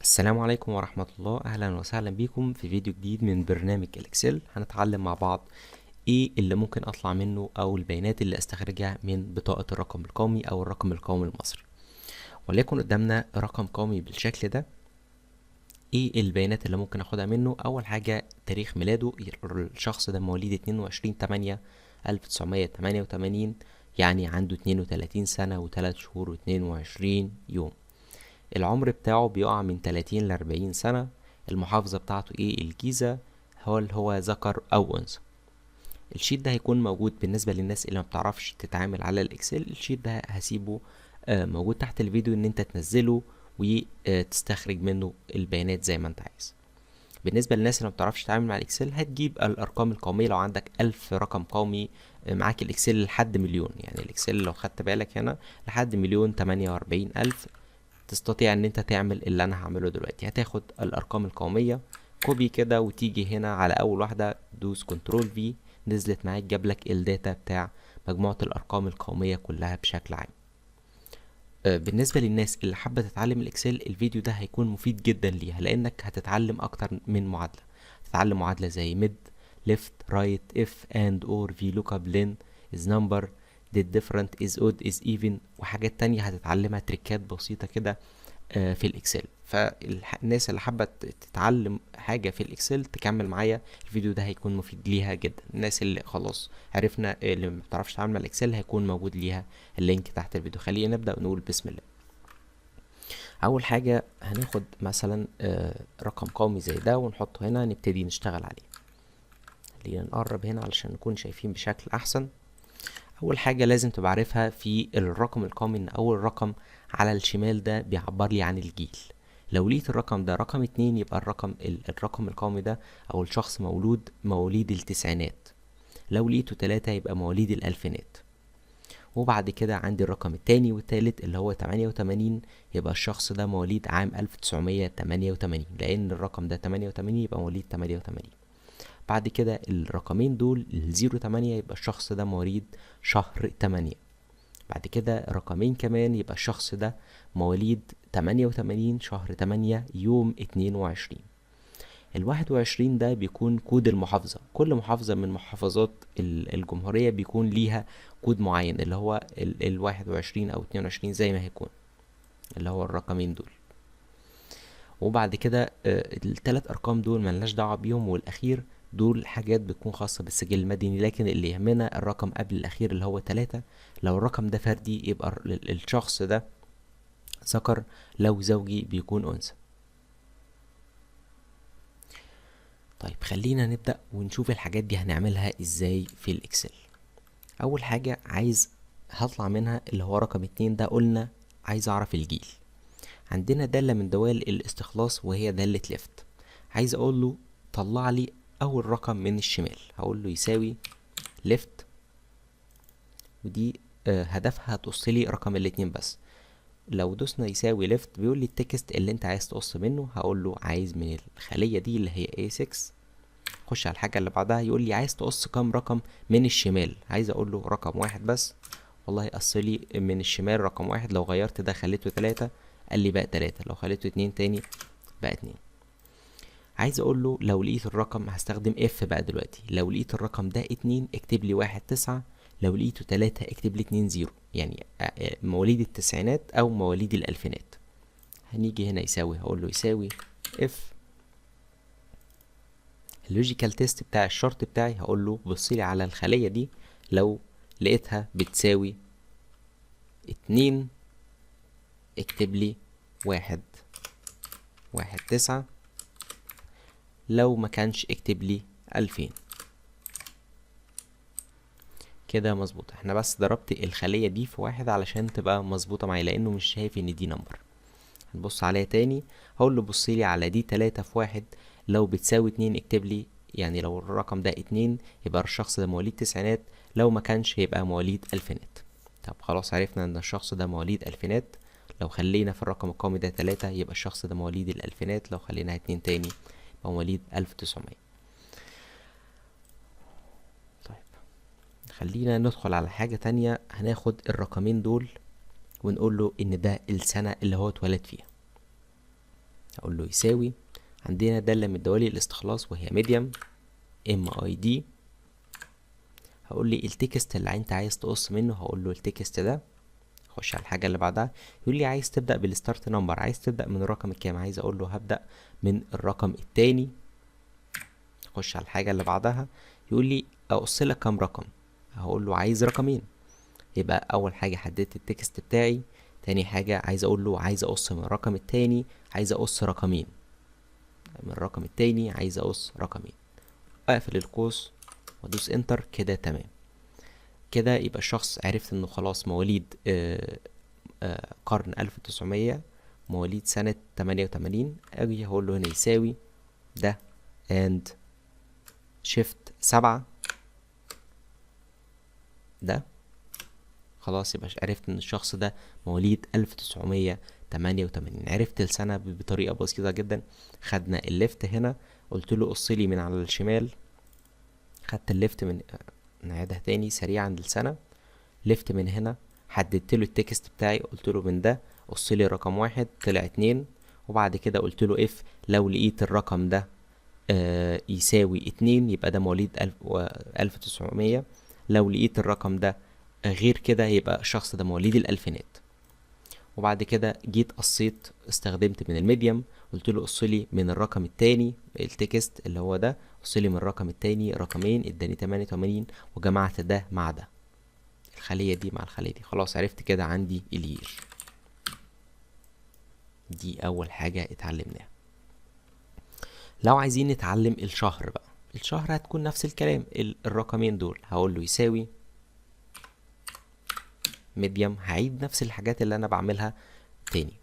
السلام عليكم ورحمة الله. أهلا وسهلا بكم في فيديو جديد من برنامج الإكسل. هنتعلم مع بعض إيه اللي ممكن أطلع منه أو البيانات اللي أستخرجها من بطاقة الرقم القومي أو الرقم القومي المصري. وليكن قدامنا رقم قومي بالشكل ده. إيه البيانات اللي ممكن أخدها منه؟ أول حاجة تاريخ ميلاده، الشخص ده مواليد 22/8/1988، يعني عنده 32 سنة و3 شهور و22 يوم. العمر بتاعه بيقع من 30 ل40 سنة. المحافظة بتاعته ايه؟ الجيزة. هو ذكر او انثى؟ الشيت ده هيكون موجود بالنسبة للناس اللي ما بتعرفش تتعامل على الاكسل. الشيت ده هسيبه موجود تحت الفيديو ان انت تنزله وتستخرج منه البيانات زي ما انت عايز. بالنسبة للناس اللي ما بتعرفش تتعامل مع الاكسل، هتجيب الارقام القومية. لو عندك 1000 رقم قومي معاك الاكسل لحد مليون، يعني الاكسل لو خدت بالك هنا لحد 1,048,000، تستطيع ان انت تعمل اللي انا هعمله دلوقتي. هتاخد الارقام القومية كوبي كده وتيجي هنا على اول واحدة، دوس كنترول في، نزلت معاك جابلك الداتا بتاع مجموعة الارقام القومية كلها بشكل عام. بالنسبة للناس اللي حابة تتعلم الاكسل، الفيديو ده هيكون مفيد جدا ليها، لانك هتتعلم اكتر من معادلة. هتتعلم معادلة زي ميد، ليفت، رايت، اف اند اور، في لوك اب، لين، از نمبر، did different، is odd، is even، وحاجات تانية هتتعلمها تريكات بسيطة كده في الاكسل. فالناس اللي حابة تتعلم حاجة في الاكسل تكمل معايا، الفيديو ده هيكون مفيد ليها جدا. الناس اللي خلاص عرفنا اللي ما بتعرفش تتعامل مع الاكسل هيكون موجود ليها اللينك تحت الفيديو. خلينا نبدأ ونقول بسم الله. اول حاجة هناخد مثلا رقم قومي زي ده ونحطه هنا، نبتدي نشتغل عليه. خلينا نقرب هنا علشان نكون شايفين بشكل احسن. اول حاجة لازم تبقى عارفها في الرقم القومي ان اول رقم على الشمال ده بيعبر لي عن الجيل. لو لقيت الرقم ده رقم 2، يبقى الرقم القومي ده او الشخص مواليد التسعينات. لو لقيته 3 يبقى مواليد الالفينات. وبعد كده عندي الرقم التاني والتالت اللي هو 88، يبقى الشخص ده مواليد عام 1988، لان الرقم ده 88 يبقى مواليد 88. بعد كده الرقمين دول الزيرو 8، يبقى الشخص ده مواليد شهر 8. بعد كده رقمين كمان، يبقى الشخص ده مواليد 88 شهر 8 يوم 22. ال21 ده بيكون كود المحافظة. كل محافظة من محافظات الجمهورية بيكون ليها كود معين، اللي هو ال21 أو 22 زي ما هيكون، اللي هو الرقمين دول. وبعد كده الثلاث أرقام دول ملناش دعوة بيهم، والأخير دول حاجات بتكون خاصة بالسجل المدني. لكن اللي يهمنا الرقم قبل الأخير اللي هو 3. لو الرقم ده فردي يبقى الشخص ده ذكر، لو زوجي بيكون أنثى. طيب خلينا نبدأ ونشوف الحاجات دي هنعملها ازاي في الإكسل. أول حاجة هطلع منها اللي هو رقم 2 ده، قلنا عايز أعرف الجيل. عندنا دالة من دوال الاستخلاص وهي دالة ليفت. عايز أقول له طلع لي أول رقم من الشمال، هقول له يساوي ليفت، ودي هدفها هتقص لي رقم الاتنين بس. لو دوسنا يساوي ليفت بيقول لي التكست اللي انت عايز تقص منه، هقول له عايز من الخلية دي اللي هي A6. خش على الحاجة اللي بعدها، يقول لي عايز تقص كام رقم من الشمال، عايز اقول له رقم 1 بس. والله قص لي من الشمال رقم 1. لو غيرت ده خليته 3 قال لي بقى 3، لو خليته 2 تاني بقى 2. عايز اقول له لو لقيت الرقم، هستخدم اف بقى دلوقتي، لو لقيت الرقم ده 2 اكتب لي 1 9، لو لقيته 3 اكتب لي 2 0، يعني مواليد التسعينات او مواليد الالفينات. هنيجي هنا يساوي، هقول له يساوي اف اللوجيكال تيست بتاع الشرط بتاعي، هقول له بصلي على الخلية دي، لو لقيتها بتساوي 2 اكتب لي 1 9، لو ما كانش اكتب لي 2000. كده مظبوط. احنا بس ضربت الخلية دي في 1 علشان تبقى مظبوطة معايا، لانه مش شايف ان دي نمبر. هنبص عليها تاني، هقول له بصيلي على دي 3 في 1، لو بتساوي 2 اكتب لي، يعني لو الرقم ده 2 يبقى الشخص ده مواليد تسعينات، لو ما كانش يبقى مواليد الفينات. طب خلاص عرفنا ان الشخص ده مواليد الفينات. لو خلينا في الرقم القومي ده 3 يبقى الشخص ده مواليد الالفينات، لو خليناها 2 تاني يبقى مواليد 1900. طيب خلينا ندخل على حاجة تانية. هناخد الرقمين دول ونقول له ان ده السنة اللي هو اتولد فيها. هقول له يساوي، عندنا دالة من دوالي الاستخلاص وهي ميديم MID. هقول لي التكست اللي انت عايز تقص منه، هقول له التكست ده. خش على الحاجة اللي بعدها، يقول لي عايز تبدأ بالستارت نمبر، عايز تبدأ من الرقم الكام؟ عايز اقول له هبدأ من الرقم التاني. خش على الحاجة اللي بعدها، يقول لي اقص لك كام رقم؟ هقول له عايز رقمين. يبقى اول حاجة حددت التكست بتاعي. تاني حاجة عايز اقول له عايز اقص من الرقم التاني، عايز اقص رقمين من الرقم التاني، عايز اقص رقمين. اقفل القوس وادوس انتر كده. تمام كده يبقى الشخص عرفت انه خلاص مواليد قرن 1900، مواليد سنة 88. اجي هقول له هنا يساوي ده and shift 7 ده. خلاص يبقى عرفت ان الشخص ده مواليد 1988. عرفت السنة بطريقة بسيطة جدا. خدنا الليفت هنا، قلت له قص لي من على الشمال، خدت الليفت من نعيدها تاني سريعا للسنة. ليفت من هنا، حددت له التكست بتاعي، قلت له من ده قص لي رقم 1 طلع 2. وبعد كده قلت له اف لو لقيت الرقم ده يساوي 2 يبقى ده مواليد 1900. لو لقيت الرقم ده غير كده يبقى الشخص ده مواليد الألفينات. وبعد كده جيت قصيت، استخدمت من الميديم، قلت له قص لي من الرقم التاني التكست اللي هو ده، قص لي من الرقم التاني رقمين، اداني 88. وجمعت ده مع ده، الخلية دي مع الخلية دي. خلاص عرفت كده عندي الير. دي أول حاجة اتعلمناها. لو عايزين نتعلم الشهر بقى، الشهر هتكون نفس الكلام، الرقمين دول هقول له يساوي ميديم. هعيد نفس الحاجات اللي أنا بعملها تاني.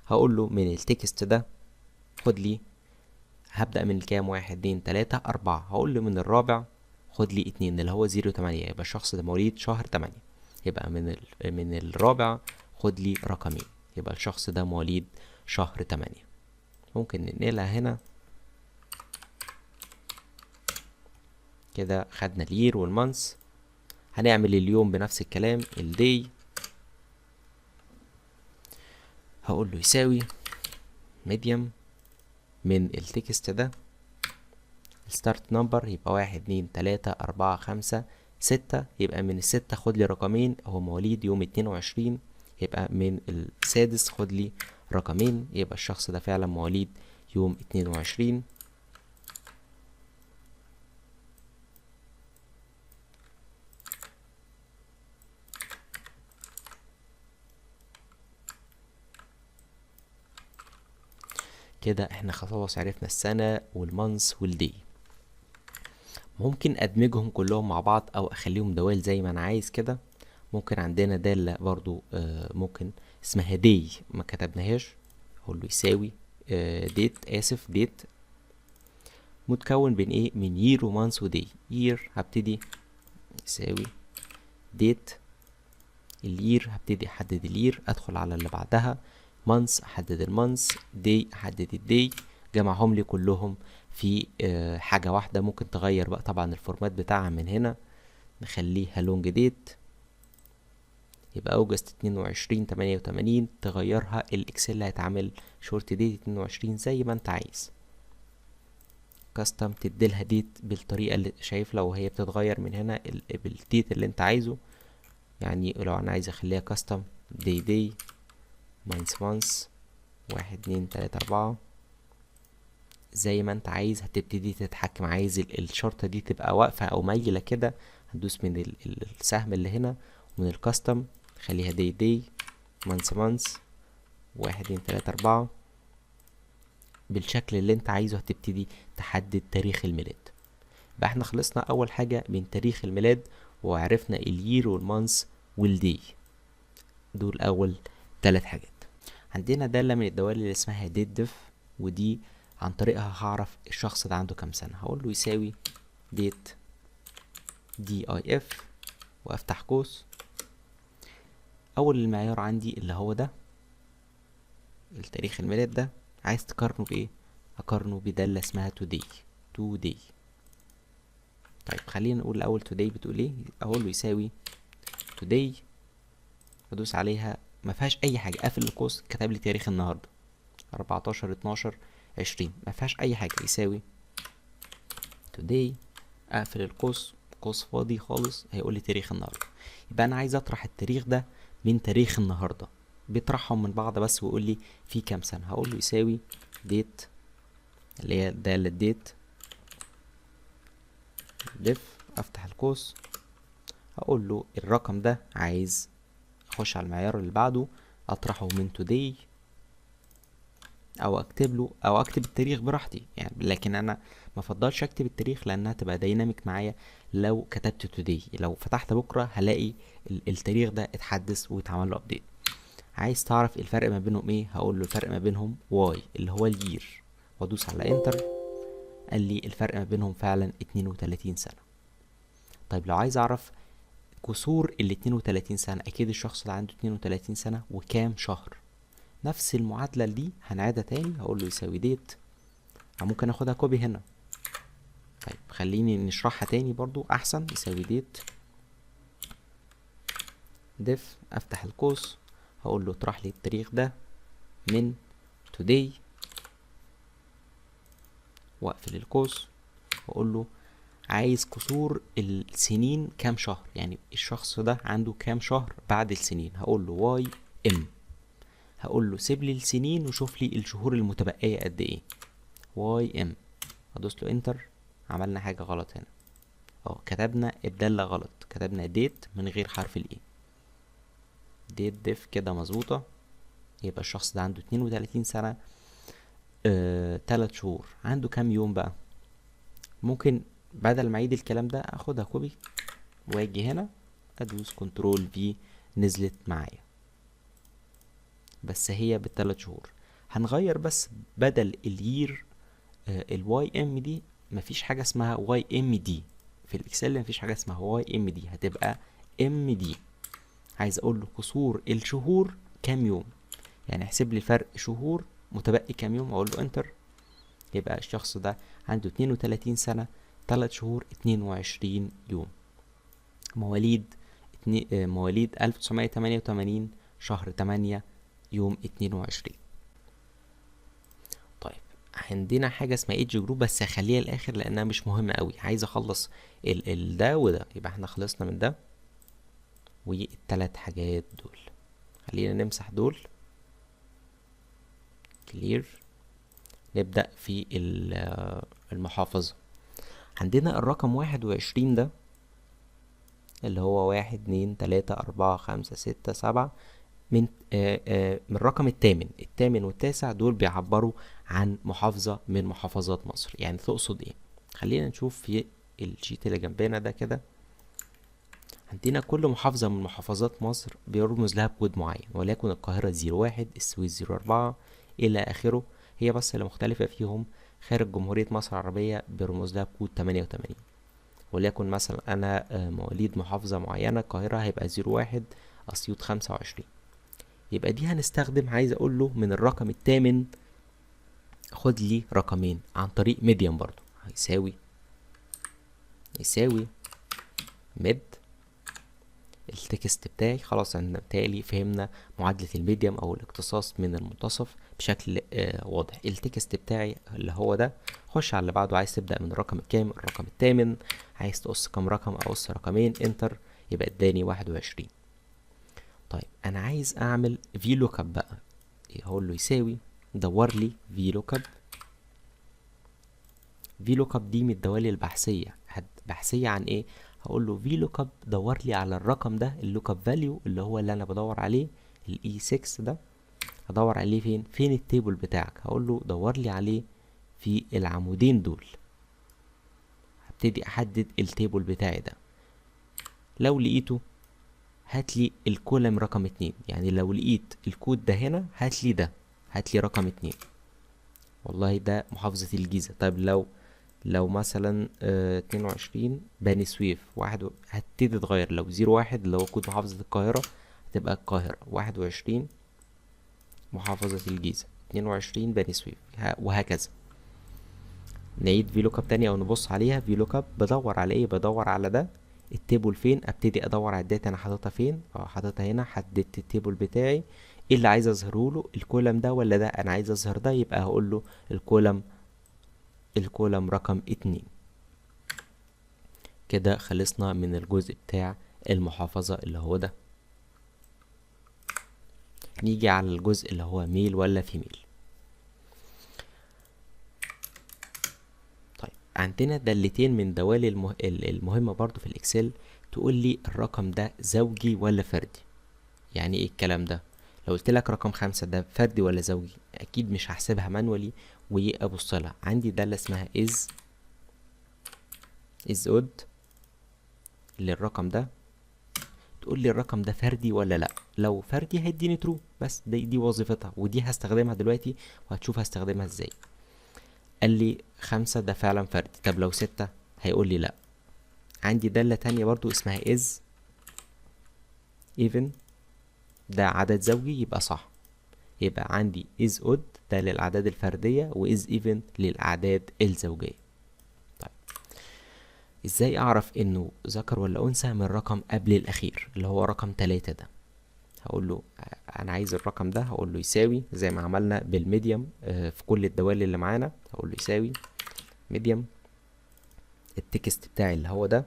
هقول له من التكست ده خد لي، هبدأ من الكام؟ 1 2 3 4. هقول له من الرابع خد لي 2 اللي هو 0 8، يبقى الشخص ده مواليد شهر 8. يبقى من الرابع خد لي رقمين، يبقى الشخص ده مواليد شهر 8. ممكن ننقلها هنا كده. خدنا الير والمانس. هنعمل اليوم بنفس الكلام، الدي. هقول له يساوي ميديم من التكست ده الستارت نمبر، يبقى 1 2 3 4 5 6. يبقى من الستة خد لي رقمين، هو مواليد يوم 22. يبقى من السادس خد لي رقمين، يبقى الشخص ده فعلا مواليد يوم 22. كده احنا خلاص عرفنا السنة والمانس والدي. ممكن ادمجهم كلهم مع بعض او اخليهم دوال زي ما انا عايز كده. ممكن عندنا دالة برضو ممكن اسمها دي ما كتبناهاش. اقول له يساوي ديت، اسف ديت، متكون بين ايه؟ من يير ومانس ودي. يير هبتدي يساوي ديت، اليير هبتدي احدد اليير، ادخل على اللي بعدها مانس احدد المانس، دي احدد الدي. جمعهم لي كلهم في حاجة واحدة. ممكن تغير بقى طبعا الفورمات بتاعها من هنا، نخليها لونج ديت، يبقى اوجست 22 88. تغيرها الاكسل هيتعمل شورت ديت 22 زي ما انت عايز. كاستم تديلها ديت بالطريقة اللي شايف، لو هي بتتغير من هنا بالديت اللي انت عايزه. يعني لو انا عايز اخليها كاستم دي مانس 1 2 3 4 زي ما انت عايز. هتبتدي تتحكم، عايز الشرطة دي تبقى واقفة او مايلة كده، هتدوس من السهم اللي هنا، ومن الكاستم خليها دي مانس 1 2 3 4 بالشكل اللي انت عايزه. هتبتدي تحدد تاريخ الميلاد. بقى احنا خلصنا اول حاجة من تاريخ الميلاد، وعرفنا اليير والمانس والدي. دول اول 3 حاجات. عندنا دالة من الدوال اللي اسمها ديت ديف، ودي عن طريقها هعرف الشخص ده عنده كام سنة. هقول له يساوي ديت دي اي اف وافتح قوس. اول المعيار عندي اللي هو ده التاريخ الميلاد ده، عايز تقارنه بايه؟ اقارنه بدالة اسمها today. طيب خلينا نقول الاول today بتقول ايه. اقول له يساوي today، ادوس عليها ما فيهاش اي حاجه، قافل القوس، كتب لي تاريخ النهارده. 14 12 20 ما فيهاش اي حاجه، يساوي today. اقفل القوس، قوس فاضي خالص، هيقول لي تاريخ النهارده. يبقى انا عايز اطرح التاريخ ده من تاريخ النهارده، بيطرحهم من بعض بس ويقول لي في كام سنه. هقول له يساوي date اللي هي دالة ديت ديف، افتح القوس، هقول له الرقم ده عايز اخش على المعيار اللي بعده اطرحه من today، او اكتب له او اكتب التاريخ براحتي يعني، لكن انا ما افضلش اكتب التاريخ لانها تبقى دايناميك معايا. لو كتبت today لو فتحت بكره هلاقي التاريخ ده اتحدث ويتعمل له ابديت. عايز تعرف الفرق ما بينهم ايه؟ هقول له الفرق ما بينهم y اللي هو الير، وادوس على انتر، قال لي الفرق ما بينهم فعلا 32 سنة. طيب لو عايز اعرف كسور ال 32 سنة، اكيد الشخص ده عنده 32 سنة وكام شهر. نفس المعادلة دي هنعيدها تاني، هقول له يساوي ديت، او ممكن اخدها كوبي هنا. طيب خليني نشرحها تاني برضو احسن. يساوي ديت ديف، افتح القوس، هقول له اطرح لي التاريخ ده من today، واقفل القوس، واقول له عايز كسور السنين كام شهر، يعني الشخص ده عنده كام شهر بعد السنين. هقول له واي ام، هقول له سيب لي السنين وشوف لي الشهور المتبقية قد ايه. واي ام، ادوس له انتر. عملنا حاجة غلط هنا، كتبنا الدالة غلط، كتبنا ديت من غير حرف الاي. ديت ديف كده مظبوطة. يبقى الشخص ده عنده 32 سنة، 3 شهور. عنده كام يوم بقى؟ ممكن بدل ما اعيد الكلام ده اخدها كوبي واجي هنا ادوس كنترول في، نزلت معايا، بس هي بالثلاث شهور. هنغير بس بدل الير الواي ام دي، مفيش حاجة اسمها واي ام دي في الاكسل، مفيش حاجة اسمها واي ام دي، هتبقى ام دي. عايز اقول له قصور الشهور كام يوم، يعني احسب لي فرق شهور متبقي كام يوم، اقول له انتر. يبقى الشخص ده عنده 32 سنة، 3 شهور 22 يوم. مواليد 1988 شهر 8 يوم 22. طيب عندنا حاجة اسمها ايدج جروب، بس هخليها الاخر لانها مش مهمة قوي، عايز اخلص ده وده. يبقى احنا خلصنا من ده والتلات حاجات دول. خلينا نمسح دول كلير. نبدأ في المحافظة. عندنا الرقم 21 ده اللي هو 1 2 3 4 5 6 7، من الرقم الثامن والتاسع، دول بيعبروا عن محافظة من محافظات مصر. يعني تقصد ايه؟ خلينا نشوف في الشيت اللي جنبنا ده كده. عندنا كل محافظة من محافظات مصر بيرمز لها بكود معين، وليكن القاهرة 01، السويس 04 إلى آخره. هي بس اللي مختلفة فيهم خارج جمهورية مصر العربية بيرمز لها بكود 88. وليكن مثلا أنا مواليد محافظة معينة، القاهرة هيبقى 01، أسيوط 25. يبقى دي هنستخدم، عايز أقول له من الرقم الثامن خد لي رقمين عن طريق ميديم برضو. يساوي ميد التكست بتاعي. خلاص انا بالتالي فهمنا معادلة الميديم او الاقتصاص من المنتصف بشكل واضح. التكست بتاعي اللي هو ده. خش على اللي بعده. عايز تبدأ من الرقم الكام؟ الرقم الثامن. عايز تقص كام رقم؟ اقص رقمين، انتر، يبقى اداني 21. طيب انا عايز اعمل في لوك اب بقى. هقول له يساوي دور لي في لوك اب. في لوك اب دي من الدوال البحثية. بحثية عن ايه؟ هقول له في لوك اب دور لي على الرقم ده، اللوك اب فاليو اللي هو اللي انا بدور عليه، الاي 6 ده. هدور عليه فين التيبل بتاعك؟ هقول له دور لي عليه في العمودين دول. هبتدي احدد التيبل بتاعي ده. لو لقيته هات لي الكولم رقم 2، يعني لو لقيت الكود ده هنا هات لي ده، هات لي رقم 2. والله ده محافظة الجيزة. طيب لو مثلا 22 بني سويف واحد، هتبتدي تتغير. لو 01 اللي هو كود محافظة القاهرة هتبقى القاهرة. 21 محافظة الجيزة. 22 بني سويف، وهكذا. نعيد في لوك اب تاني او نبص عليها. في لوك اب بدور على ايه؟ بدور على ده التيبل فين، ابتدي ادور على الداتا انا حاططها فين. حاططها هنا، حددت التيبل بتاعي. ايه اللي عايز اظهره له، الكولم ده ولا ده؟ انا عايز اظهر ده، يبقى هقول له الكولم رقم 2. كده خلصنا من الجزء بتاع المحافظة اللي هو ده. نيجي على الجزء اللي هو ميل ولا فيميل. طيب عندنا دالتين من دوال المهمة برضو في الاكسل، تقول لي الرقم ده زوجي ولا فردي. يعني ايه الكلام ده؟ لو قلت لك رقم 5 ده فردي ولا زوجي، اكيد مش هحسبها مانولي وابص لها. عندي دالة اسمها is odd للرقم ده، تقول لي الرقم ده فردي ولا لا. لو فردي هيديني ترو، بس دي وظيفتها، ودي هستخدمها دلوقتي وهتشوف هستخدمها ازاي. قال لي 5 ده فعلا فردي. طب لو 6 هيقول لي لا. عندي دالة تانية برضو اسمها is even، ده عدد زوجي يبقى صح. يبقى عندي is odd ده للأعداد الفردية، و is even للأعداد الزوجية. طيب ازاي اعرف انه ذكر ولا انثى من الرقم قبل الاخير اللي هو رقم 3 ده؟ هقول له انا عايز الرقم ده، هقول له يساوي زي ما عملنا بالميديم في كل الدوال اللي معانا. هقول له يساوي ميديم التكست بتاعي اللي هو ده.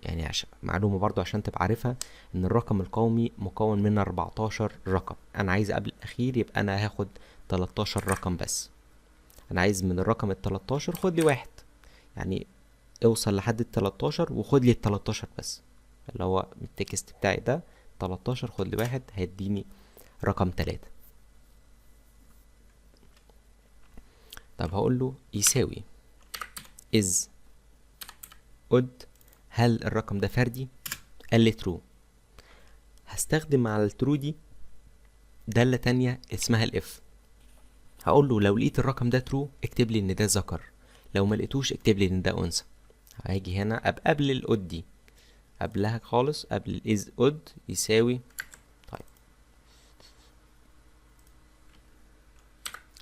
يعني عشان معلومة برضو عشان تبقى عارفها، ان الرقم القومي مكون من 14 رقم. انا عايز قبل الاخير، يبقى انا هاخد 13 رقم بس. انا عايز من الرقم ال13 خد لي واحد، يعني اوصل لحد ال13 وخد لي ال13 بس، اللي هو التكست بتاعي ده 13 خد لي واحد، هيديني رقم 3. طب هقول له يساوي is odd هل الرقم ده فردي؟ قال لي true. هستخدم على الترو دي دالة تانية اسمها الاف. هقول له لو لقيت الرقم ده true اكتب لي ان ده ذكر، لو ما لقيتوش اكتب لي ان ده انثى. هاجي هنا قبل الاود دي، قبلها خالص قبل الاز اود يساوي. طيب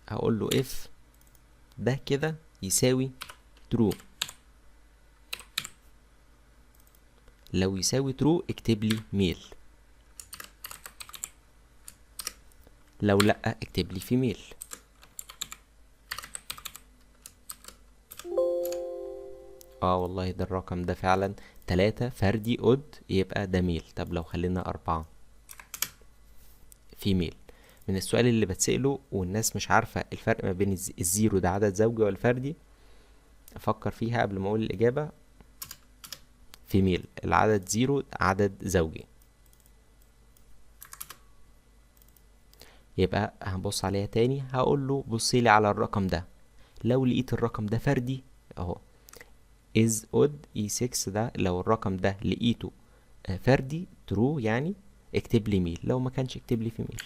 هقول له اف ده كده يساوي true. لو يساوي true اكتب لي ميل، لو لا اكتب لي فيميل. والله ده الرقم ده فعلا 3 فردي اود، يبقى ده ميل. طب لو خلينا 4 فيميل. من السؤال اللي بتسأله والناس مش عارفة الفرق ما بين الزيرو ده عدد زوجي ولا فردي، افكر فيها قبل ما اقول الاجابة. فيميل، العدد زيرو عدد زوجي. يبقى هنبص عليها تاني، هقول له بصيلي على الرقم ده، لو لقيت الرقم ده فردي اهو is odd e6 ده، لو الرقم ده لقيته فردي true يعني اكتب لي ميل، لو ما كانش اكتب لي فيميل.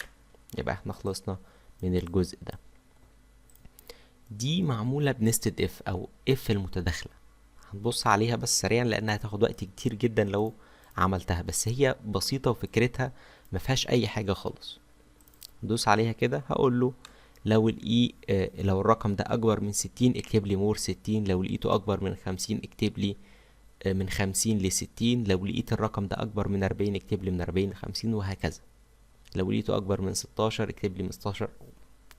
يبقى احنا خلصنا من الجزء ده. دي معمولة بنستد اف او اف المتداخلة، هنبص عليها بس سريعا لانها هتاخد وقت كتير جدا لو عملتها، بس هي بسيطة وفكرتها مفيهاش اي حاجة خالص. ندوس عليها كده، هقول له لو الاي لو الرقم ده اكبر من 60 اكتب لي مور 60، لو لقيته اكبر من 50 اكتب لي من 50 ل60، لو لقيت الرقم ده اكبر من 40 اكتب لي من 40 ل50، وهكذا. لو لقيته اكبر من 16 اكتب لي من 16.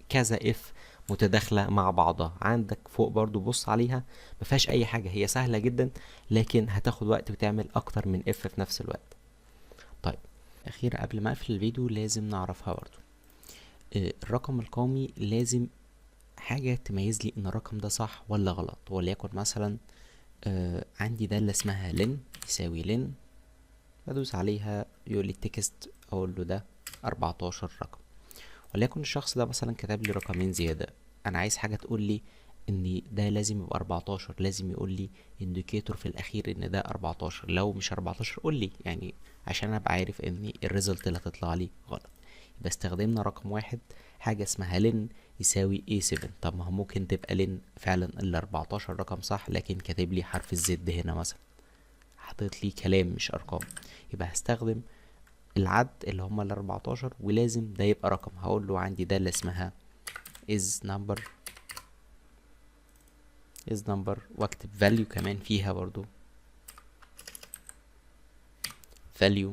كذا اف متداخلة مع بعضها عندك فوق برضو، بص عليها مفيهاش اي حاجة، هي سهلة جدا لكن هتاخد وقت وتعمل اكتر من اف في نفس الوقت. طيب اخيرا قبل ما اقفل الفيديو لازم نعرفها برضو، الرقم القومي لازم حاجة تميز لي ان الرقم ده صح ولا غلط. وليكن مثلا عندي دالة اسمها لن يساوي لن، بدوس عليها يقول لي التكست، اقول له ده 14 رقم. وليكن الشخص ده مثلا كتب لي رقمين زيادة، انا عايز حاجة تقول لي ان ده لازم يبقى 14، لازم يقول لي انديكيتور في الاخير ان ده 14. لو مش 14 قول لي، يعني عشان ابقى عارف ان الريزلت اللي هتطلع لي غلط. يبقى استخدمنا رقم واحد حاجة اسمها لن يساوي A7. طب ما هو ممكن تبقى لن فعلا ال 14 رقم صح، لكن كاتب لي حرف الزد هنا مثلا، حطيت لي كلام مش ارقام. يبقى هستخدم العد اللي هما ال 14 ولازم ده يبقى رقم. هقول له عندي دالة اسمها is number is number واكتب value كمان فيها برضو value،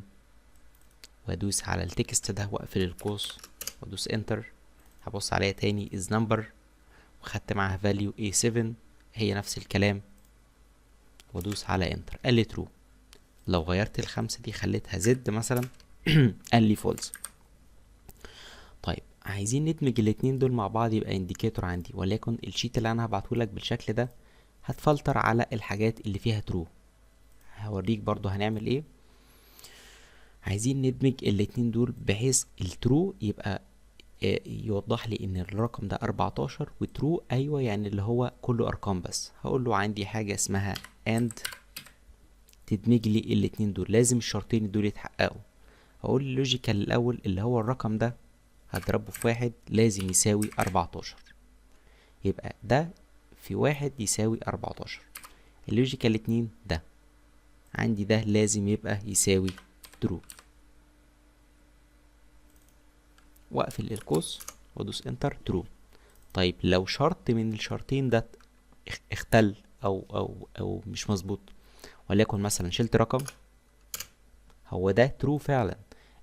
وادوس على التكست ده واقفل القوس وادوس enter. هبص عليها تاني is number وخدت معاها value A7 هي نفس الكلام، وادوس على enter. قال لي true. لو غيرت الخمسة دي خليتها زد مثلا قال لي false. طيب عايزين ندمج الاتنين دول مع بعض يبقى انديكيتور عندي، وليكن الشيت اللي انا هبعتهولك بالشكل ده هتفلتر على الحاجات اللي فيها true. هوريك برضو هنعمل ايه. عايزين ندمج الاتنين دول بحيث الترو يبقى يوضح لي ان الرقم ده 14 وترو ايوه يعني اللي هو كله ارقام بس. هقول له عندي حاجة اسمها and تدمج لي الاتنين دول، لازم الشرطين دول يتحققوا. هقول اللوجيكال الاول اللي هو الرقم ده هضربه في واحد لازم يساوي 14، يبقى ده في واحد يساوي 14. اللوجيكال اتنين ده عندي ده لازم يبقى يساوي true، واقفل القوس وادوس انتر true. طيب لو شرط من الشرطين ده اختل او مش مظبوط، وليكن مثلا شلت رقم، هو ده true فعلا،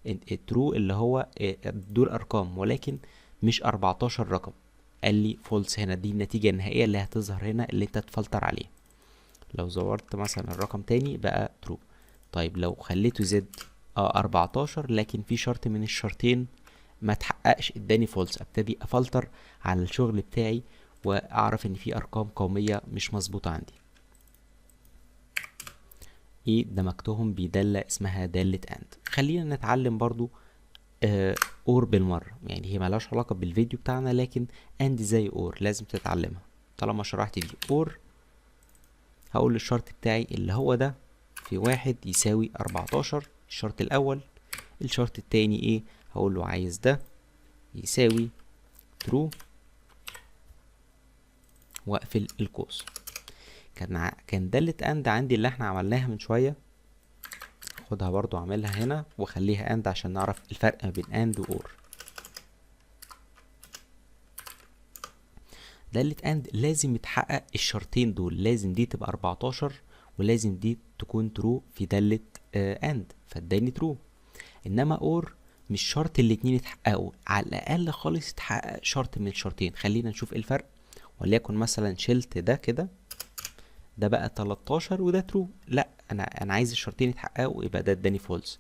الترو اللي هو دول ارقام ولكن مش 14 رقم، قال لي false. هنا دي النتيجة النهائية اللي هتظهر هنا اللي انت تفلتر عليه. لو زورت مثلا الرقم تاني بقى true. طيب لو خليته زد 14 لكن في شرط من الشرطين ما تحققش اداني فولس، ابتدي افلتر على الشغل بتاعي واعرف ان في ارقام قومية مش مظبوطة عندي. ايه دمجتهم بدالة اسمها دالة اند. خلينا نتعلم برضو اور بالمرة، يعني هي ملهاش علاقة بالفيديو بتاعنا لكن اند زي اور لازم تتعلمها طالما شرحت دي. اور هقول الشرط بتاعي اللي هو ده في واحد يساوي 14 الشرط الاول. الشرط التاني ايه؟ هقول له عايز ده يساوي true واقفل القوس. كان دالة اند عندي اللي احنا عملناها من شوية، خدها برضو اعملها هنا وخليها اند عشان نعرف الفرق ما بين اند و اور. دالة اند لازم يتحقق الشرطين دول، لازم دي تبقى 14 ولازم دي تكون true في دالة اند فاداني true. انما اور مش شرط الاتنين يتحققوا، على الاقل خالص يتحقق شرط من الشرطين. خلينا نشوف ايه الفرق. وليكن مثلا شلت ده كده، ده بقى 13 وده ترو، لا انا عايز الشرطين يتحققوا يبقى ده اداني فولس.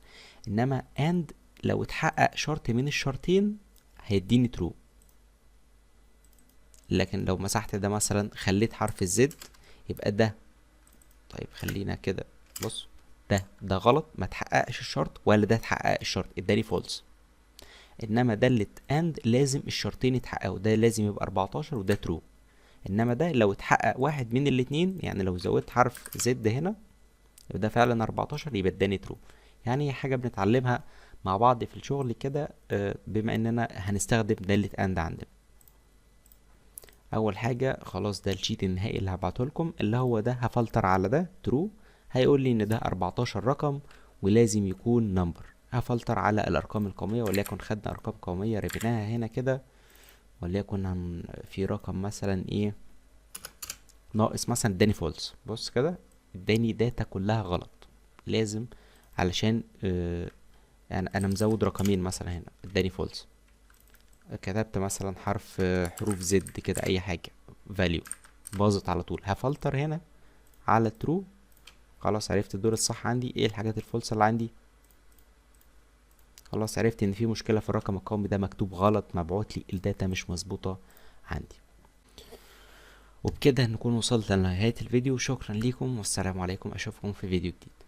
انما اند لو اتحقق شرط من الشرطين هيديني ترو. لكن لو مسحت ده مثلا خليت حرف الزد يبقى ده، طيب خلينا كده بص، ده غلط ما تحققش الشرط ولا ده تحقق الشرط اداني فولس. انما دالة اند لازم الشرطين يتحققوا، ده لازم يبقى 14 وده ترو. انما ده لو اتحقق واحد من الاتنين، يعني لو زودت حرف زد هنا يبقى ده فعلا 14 يبقى اداني ترو. يعني حاجة بنتعلمها مع بعض في الشغل كده بما اننا هنستخدم دالة اند عندنا. اول حاجة خلاص ده الشيت النهائي اللي هبعته لكم اللي هو ده، هفلتر على ده ترو، هيقول لي ان ده 14 رقم ولازم يكون نمبر. هفلتر على الارقام القومية، وليكن خدنا ارقام قومية ربناها هنا كده، وليكن في رقم مثلا ايه ناقص مثلا اداني فولس. بص كده اداني داتا كلها غلط، لازم علشان يعني انا مزود رقمين مثلا هنا اداني فولس. كتبت مثلا حروف زد كده اي حاجة value باظت على طول. هفلتر هنا على true، خلاص عرفت الدور الصح عندي ايه الحاجات الفولس اللي عندي. خلاص عرفت ان في مشكلة في الرقم القومي ده مكتوب غلط، مبعوت لي الداتا مش مظبوطة عندي. وبكده نكون وصلت لنهاية الفيديو. شكرا ليكم والسلام عليكم، اشوفكم في فيديو جديد.